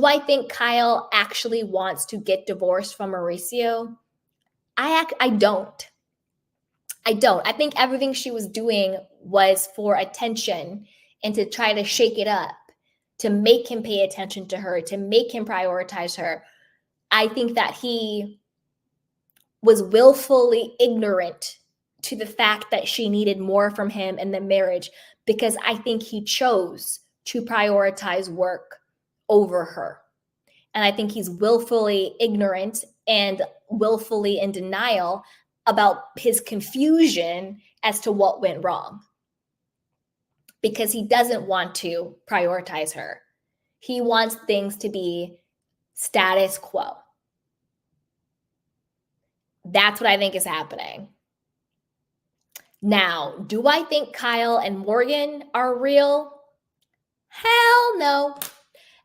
I think Kyle actually wants to get divorced from Mauricio? I don't. I don't. I think everything she was doing was for attention and to try to shake it up, to make him pay attention to her, to make him prioritize her. I think that he was willfully ignorant to the fact that she needed more from him in the marriage, because I think he chose to prioritize work over her. And I think he's willfully ignorant and willfully in denial about his confusion as to what went wrong, because he doesn't want to prioritize her. He wants things to be status quo. That's what I think is happening. Now, do I think Kyle and Morgan are real? Hell no.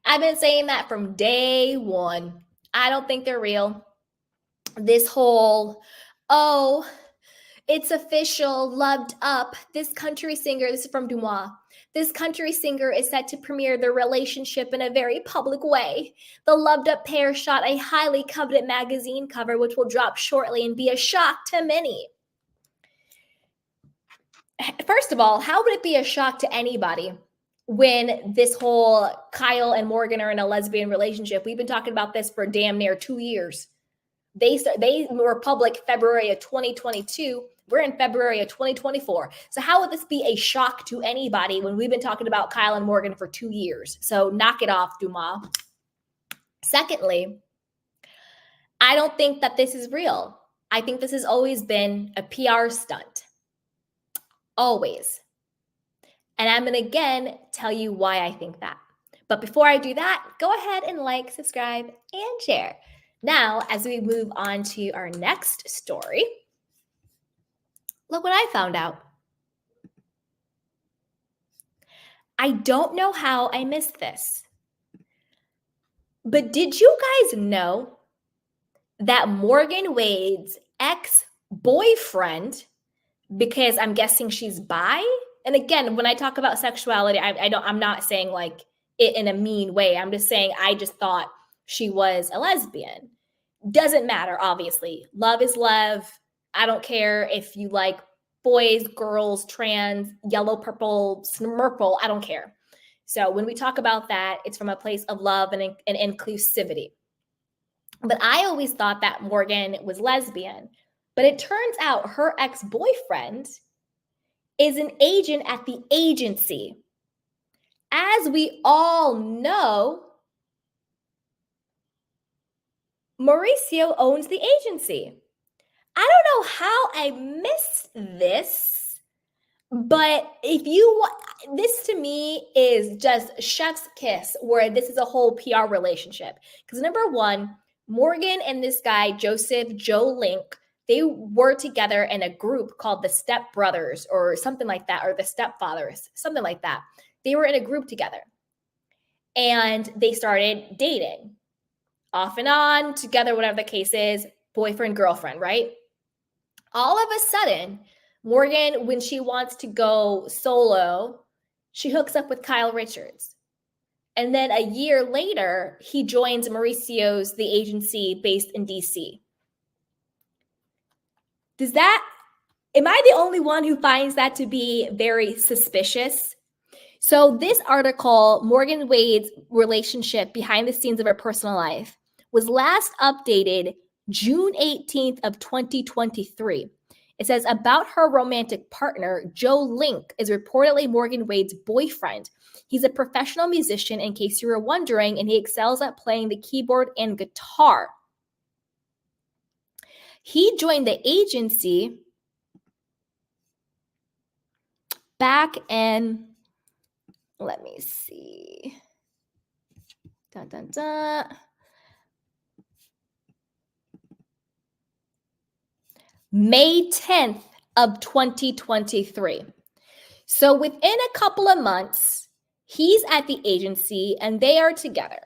I've been saying that from day one. I don't think they're real. This whole, oh, it's official, loved up. This country singer, this is from Dumas. This country singer is set to premiere their relationship in a very public way. The loved up pair shot a highly coveted magazine cover, which will drop shortly and be a shock to many. First of all, how would it be a shock to anybody when this whole Kyle and Morgan are in a lesbian relationship? We've been talking about this for damn near 2 years. They were public February of 2022. We're in February of 2024. So how would this be a shock to anybody when we've been talking about Kyle and Morgan for 2 years? So knock it off, Dumas. Secondly, I don't think that this is real. I think this has always been a PR stunt. Always. And I'm going to again tell you why I think that. But before I do that, go ahead and like, subscribe, and share. Now, as we move on to our next story, look what I found out. I don't know how I missed this, but did you guys know that Morgan Wade's ex-boyfriend, because I'm guessing she's bi? And again, when I talk about sexuality, I'm not saying like it in a mean way. I'm just saying I just thought she was a lesbian. Doesn't matter, obviously. Love is love. I don't care if you like boys, girls, trans, yellow, purple, smurple. I don't care. So when we talk about that, it's from a place of love and inclusivity. But I always thought that Morgan was lesbian. But it turns out her ex-boyfriend is an agent at the agency. As we all know, Mauricio owns the agency. I don't know how I missed this, but this to me is just chef's kiss, where this is a whole PR relationship. Because number one, Morgan and this guy, Joe Link, they were together in a group called the Step Brothers or something like that, or the Stepfathers, something like that. They were in a group together and they started dating off and on together, whatever the case is, boyfriend, girlfriend, right? All of a sudden, Morgan, when she wants to go solo, she hooks up with Kyle Richards. And then a year later, he joins Mauricio's, the agency based in DC. Am I the only one who finds that to be very suspicious? So this article, Morgan Wade's relationship behind the scenes of her personal life, was last updated June 18th of 2023. It says, about her romantic partner, Joe Link is reportedly Morgan Wade's boyfriend. He's a professional musician, in case you were wondering, and he excels at playing the keyboard and guitar. He joined the agency back in, let me see, May 10th of 2023. So within a couple of months, he's at the agency and they are together.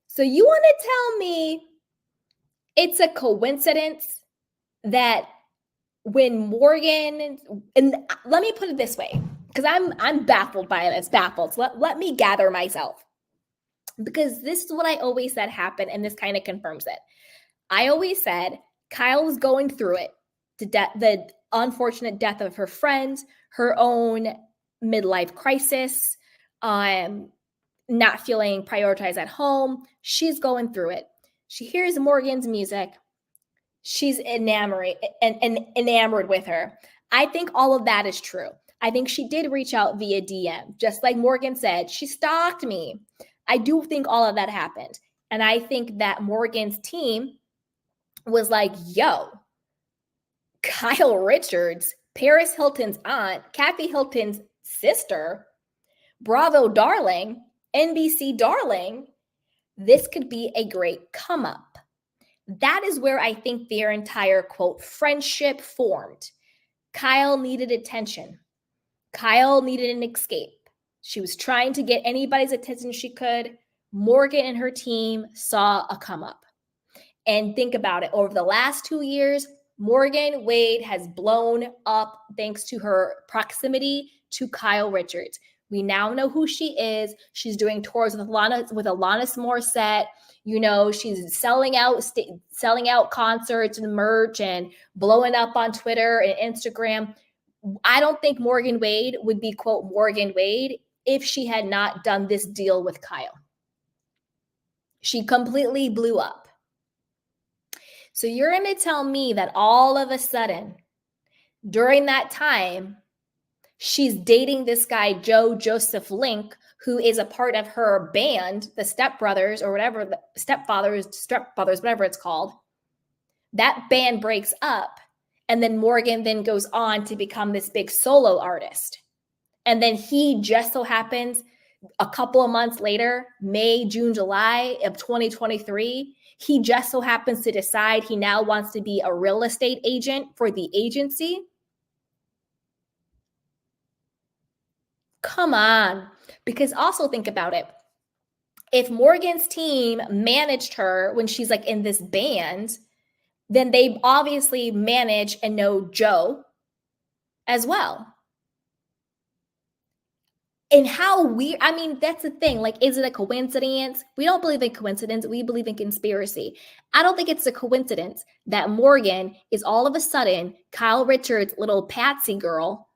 So you want to tell me it's a coincidence that when Morgan, and let me put it this way, because I'm baffled by this, baffled. So let me gather myself. because this is what I always said happened, and this kind of confirms it. I always said Kyle was going through it, the unfortunate death of her friend, her own midlife crisis, not feeling prioritized at home. She's going through it. She hears Morgan's music. She's enamored with her. I think all of that is true. I think she did reach out via DM. Just like Morgan said, she stalked me. I do think all of that happened. And I think that Morgan's team was like, yo, Kyle Richards, Paris Hilton's aunt, Kathy Hilton's sister, Bravo darling, NBC darling, this could be a great come up. That is where I think their entire, quote, friendship formed. Kyle needed attention. Kyle needed an escape. She was trying to get anybody's attention she could. Morgan and her team saw a come up. And think about it. Over the last 2 years, Morgan Wade has blown up thanks to her proximity to Kyle Richards. We now know who she is. She's doing tours with Alanis Morissette. You know, she's selling out concerts and merch and blowing up on Twitter and Instagram. I don't think Morgan Wade would be, quote, Morgan Wade if she had not done this deal with Kyle. She completely blew up. So you're going to tell me that all of a sudden, during that time, she's dating this guy, Joseph Link, who is a part of her band, the Stepbrothers or whatever, the Stepfathers, whatever it's called. That band breaks up. And then Morgan then goes on to become this big solo artist. And then he just so happens a couple of months later, May, June, July of 2023, he just so happens to decide he now wants to be a real estate agent for the agency. Come on. Because also think about it. If Morgan's team managed her when she's like in this band, then they obviously manage and know Joe as well. And how weird, I mean, that's the thing. Like, is it a coincidence? We don't believe in coincidence. We believe in conspiracy. I don't think it's a coincidence that Morgan is all of a sudden Kyle Richards' little patsy girl,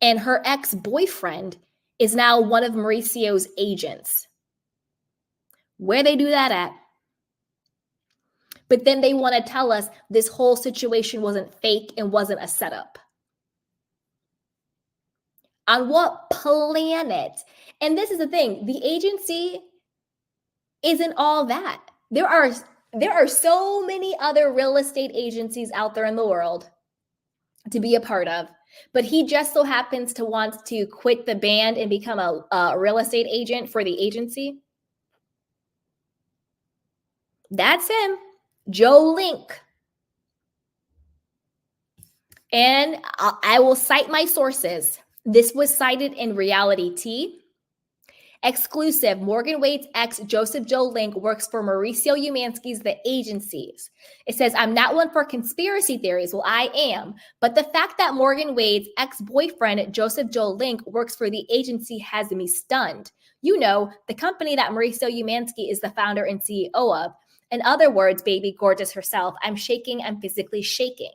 and her ex-boyfriend is now one of Mauricio's agents. Where they do that at? But then they want to tell us this whole situation wasn't fake and wasn't a setup. On what planet? And this is the thing, the agency isn't all that. There are so many other real estate agencies out there in the world to be a part of, but he just so happens to want to quit the band and become a real estate agent for the agency. That's him, Joe Link. And I will cite my sources. This was cited in Reality T. Exclusive, Morgan Wade's ex, Joseph Joe Link, works for Mauricio Umansky's The Agencies. It says, I'm not one for conspiracy theories. Well, I am. But the fact that Morgan Wade's ex-boyfriend, Joseph Joe Link, works for the agency has me stunned. You know, the company that Mauricio Umansky is the founder and CEO of. In other words, baby gorgeous herself, I'm shaking, I'm physically shaking.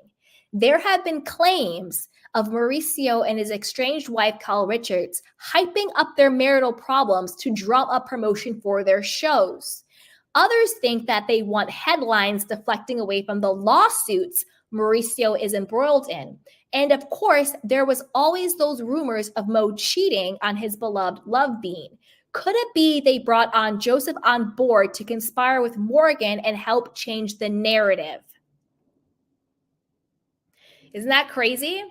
There have been claims of Mauricio and his estranged wife, Kyle Richards, hyping up their marital problems to drum up promotion for their shows. Others think that they want headlines deflecting away from the lawsuits Mauricio is embroiled in. And of course, there was always those rumors of Mo cheating on his beloved Love Bean. Could it be they brought on Joseph on board to conspire with Morgan and help change the narrative? Isn't that crazy?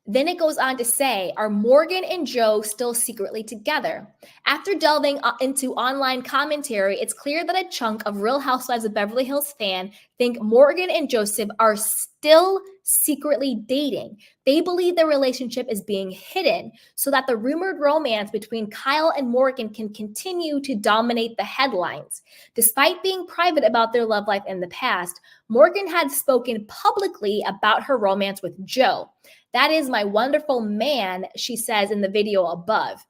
Then it goes on to say, are Morgan and Joe still secretly together? After delving into online commentary, it's clear that a chunk of Real Housewives of Beverly Hills fans think Morgan and Joseph are still secretly dating. They believe their relationship is being hidden so that the rumored romance between Kyle and Morgan can continue to dominate the headlines. Despite being private about their love life in the past, Morgan had spoken publicly about her romance with Joe. That is my wonderful man, she says in the video above.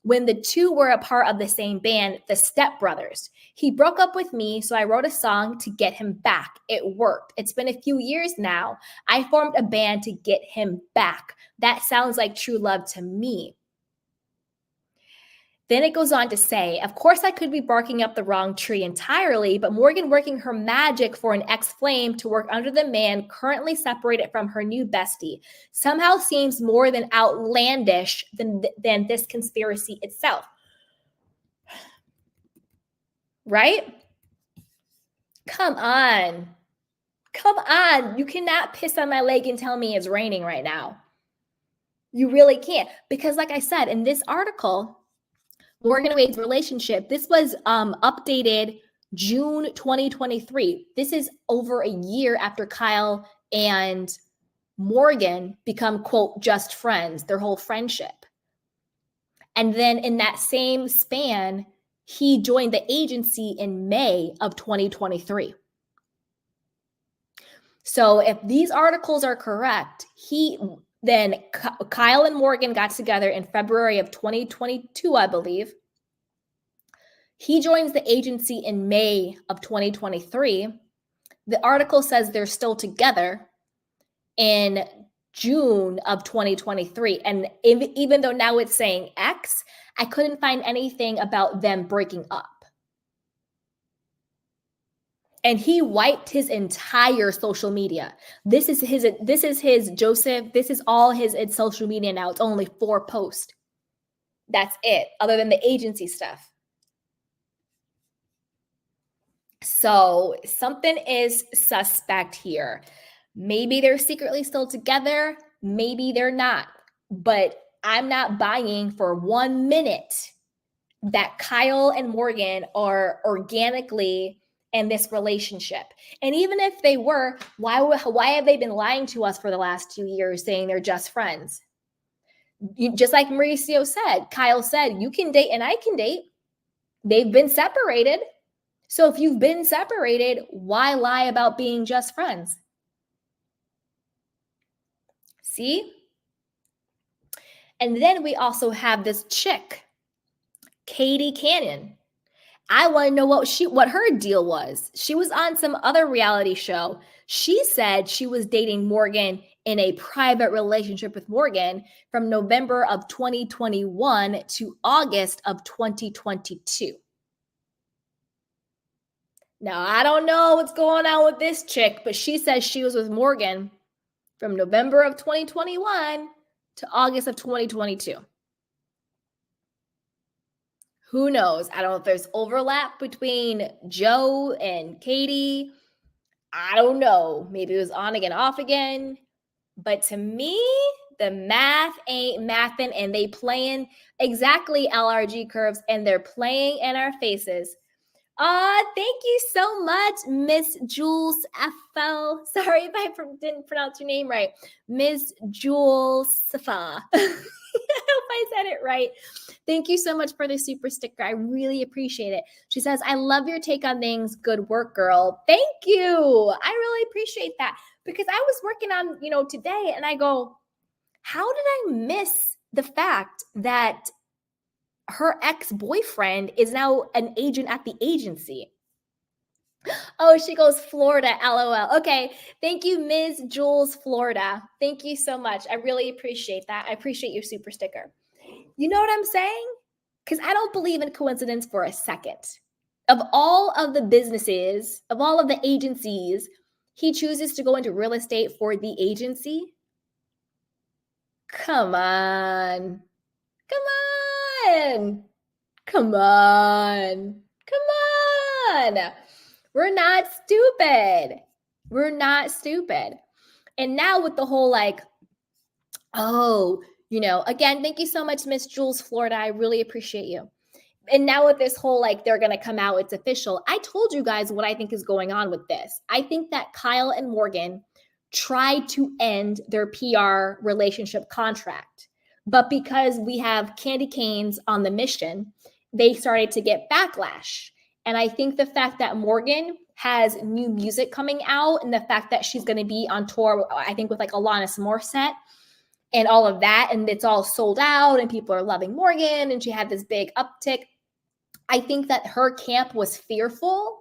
when the two were a part of the same band, the Step Brothers. He broke up with me, so I wrote a song to get him back. It worked. It's been a few years now. I formed a band to get him back. That sounds like true love to me. Then it goes on to say, of course, I could be barking up the wrong tree entirely, but Morgan working her magic for an ex-flame to work under the man currently separated from her new bestie somehow seems more than outlandish than this conspiracy itself. Right? Come on. Come on. You cannot piss on my leg and tell me it's raining right now. You really can't. Because like I said, in this article, Morgan and Wade's relationship, this was updated June 2023. This is over a year after Kyle and Morgan become, quote, just friends, their whole friendship. And then in that same span, he joined the agency in May of 2023. So if these articles are correct, then Kyle and Morgan got together in February of 2022, I believe. He joins the agency in May of 2023. The article says they're still together in June of 2023. And even though now it's saying X, I couldn't find anything about them breaking up. And he wiped his entire social media. This is his Joseph. This is all his social media now. It's only 4 posts. That's it, other than the agency stuff. So something is suspect here. Maybe they're secretly still together. Maybe they're not. But I'm not buying for 1 minute that Kyle and Morgan are organically in this relationship. And even if they were, why have they been lying to us for the last 2 years saying they're just friends? Just like Mauricio said, Kyle said, you can date and I can date. They've been separated. So if you've been separated, why lie about being just friends? See? And then we also have this chick, Katie Cannon. I want to know what her deal was. She was on some other reality show. She said she was dating Morgan in a private relationship with Morgan from November of 2021 to August of 2022. Now, I don't know what's going on with this chick, but she says she was with Morgan from November of 2021 to August of 2022. Who knows? I don't know if there's overlap between Joe and Katie. I don't know. Maybe it was on again, off again. But to me, the math ain't mathing, and they playing exactly LRG curves, and they're playing in our faces. Thank you so much, Miss Jules FL. Sorry if I didn't pronounce your name right. Miss Jules Safa. I hope I said it right. Thank you so much for the super sticker. I really appreciate it. She says, I love your take on things. Good work, girl. Thank you. I really appreciate that, because I was working on, today, and I go, how did I miss the fact that her ex-boyfriend is now an agent at the agency? Oh, she goes, Florida, LOL. Okay. Thank you, Ms. Jules, Florida. Thank you so much. I really appreciate that. I appreciate your super sticker. You know what I'm saying? Because I don't believe in coincidence for a second. Of all of the businesses, of all of the agencies, he chooses to go into real estate for the agency. Come on. Come on. Come on. Come on. We're not stupid. We're not stupid. And now with the whole again, thank you so much, Miss Jules, Florida. I really appreciate you. And now with this whole, they're going to come out, it's official. I told you guys what I think is going on with this. I think that Kyle and Morgan tried to end their PR relationship contract. But because we have candy canes on the mission, they started to get backlash. And I think the fact that Morgan has new music coming out, and the fact that she's going to be on tour, I think with Alanis Morissette, and all of that, and it's all sold out and people are loving Morgan and she had this big uptick. I think that her camp was fearful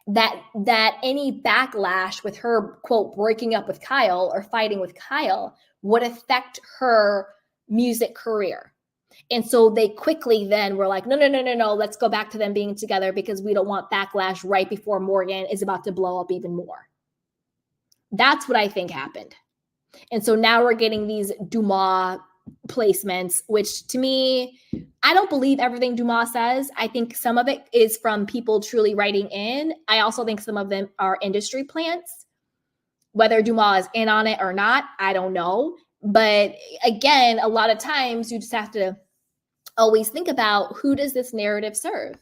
that any backlash with her, quote, breaking up with Kyle or fighting with Kyle would affect her music career. And so they quickly then were like, no, let's go back to them being together because we don't want backlash right before Morgan is about to blow up even more. That's what I think happened. And so now we're getting these Dumas placements, which to me, I don't believe everything Dumas says. I think some of it is from people truly writing in. I also think some of them are industry plants. Whether Dumas is in on it or not, I don't know. But again, a lot of times you just have to always think about, who does this narrative serve?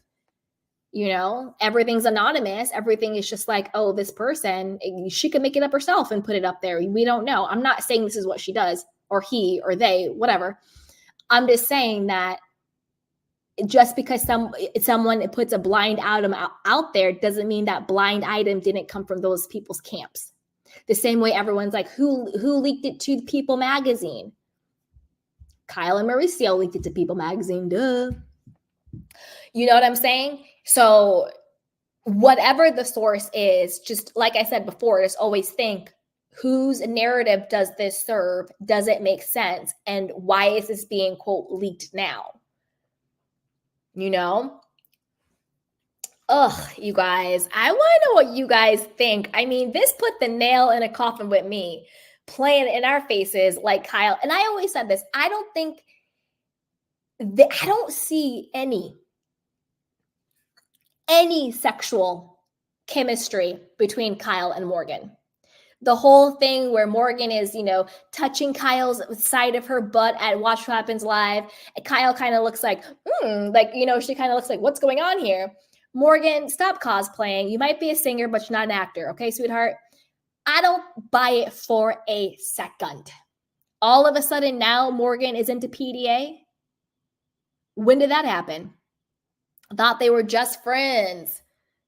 You know, everything's anonymous. Everything is just like, oh, this person, she could make it up herself and put it up there. We don't know. I'm not saying this is what she does, or he, or they, whatever. I'm just saying that just because someone puts a blind item out there doesn't mean that blind item didn't come from those people's camps. The same way everyone's like, who leaked it to People magazine? Kyle and Mauricio leaked it to People magazine. Duh. You know what I'm saying? So whatever the source is, just like I said before, just always think, whose narrative does this serve? Does it make sense? And why is this being, quote, leaked now? You know? Ugh, you guys, I want to know what you guys think. I mean, this put the nail in a coffin with me, playing in our faces like Kyle. And I always said this, I don't see any sexual chemistry between Kyle and Morgan. The whole thing where Morgan is, touching Kyle's side of her butt at Watch What Happens Live. And Kyle kind of looks like, she kind of looks like, what's going on here? Morgan, stop cosplaying. You might be a singer, but you're not an actor. Okay, sweetheart? I don't buy it for a second. All of a sudden now Morgan is into PDA. When did that happen? I thought they were just friends.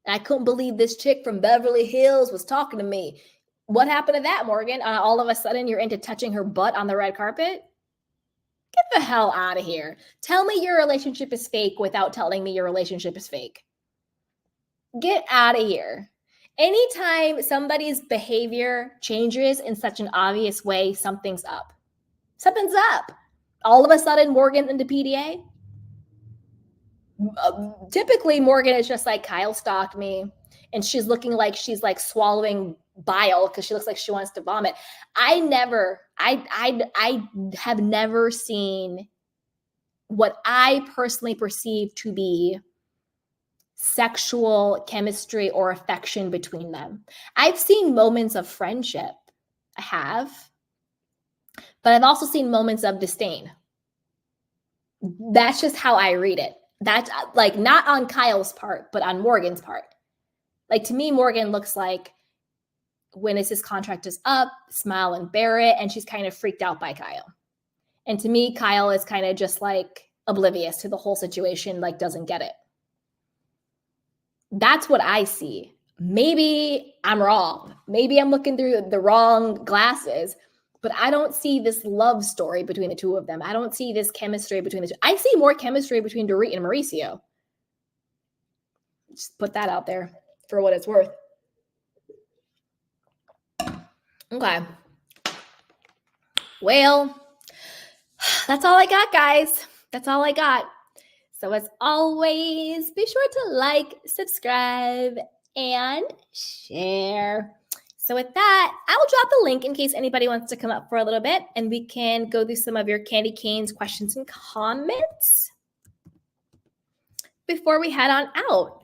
And I couldn't believe this chick from Beverly Hills was talking to me. What happened to that, Morgan? All of a sudden you're into touching her butt on the red carpet? Get the hell out of here. Tell me your relationship is fake without telling me your relationship is fake. Get out of here. Anytime somebody's behavior changes in such an obvious way, something's up. Something's up. All of a sudden, Morgan's into PDA. Typically, Morgan is just like, Kyle stalked me, and she's looking like she's like swallowing bile because she looks like she wants to vomit. I have never seen what I personally perceive to be sexual chemistry or affection between them. I've seen moments of friendship. I have. But I've also seen moments of disdain. That's just how I read it. That's like not on Kyle's part, but on Morgan's part. Like to me, Morgan looks like when his contract is up, smile and bear it, and she's kind of freaked out by Kyle. And to me, Kyle is kind of just like oblivious to the whole situation, like doesn't get it. That's what I see. Maybe I'm wrong. Maybe I'm looking through the wrong glasses, but I don't see this love story between the two of them. I don't see this chemistry between the two. I see more chemistry between Dorit and Mauricio. Just put that out there for what it's worth. Okay. Well, that's all I got, guys. That's all I got. So as always, be sure to like, subscribe, and share. So with that, I'll drop the link in case anybody wants to come up for a little bit, and we can go through some of your Candy Canes questions and comments before we head on out,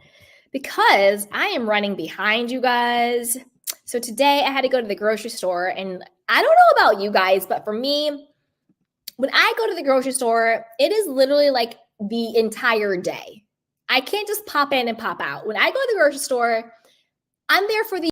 because I am running behind, you guys. So today I had to go to the grocery store, and I don't know about you guys, but for me, when I go to the grocery store, it is literally like the entire day. I can't just pop in and pop out. When I go to the grocery store, I'm there for the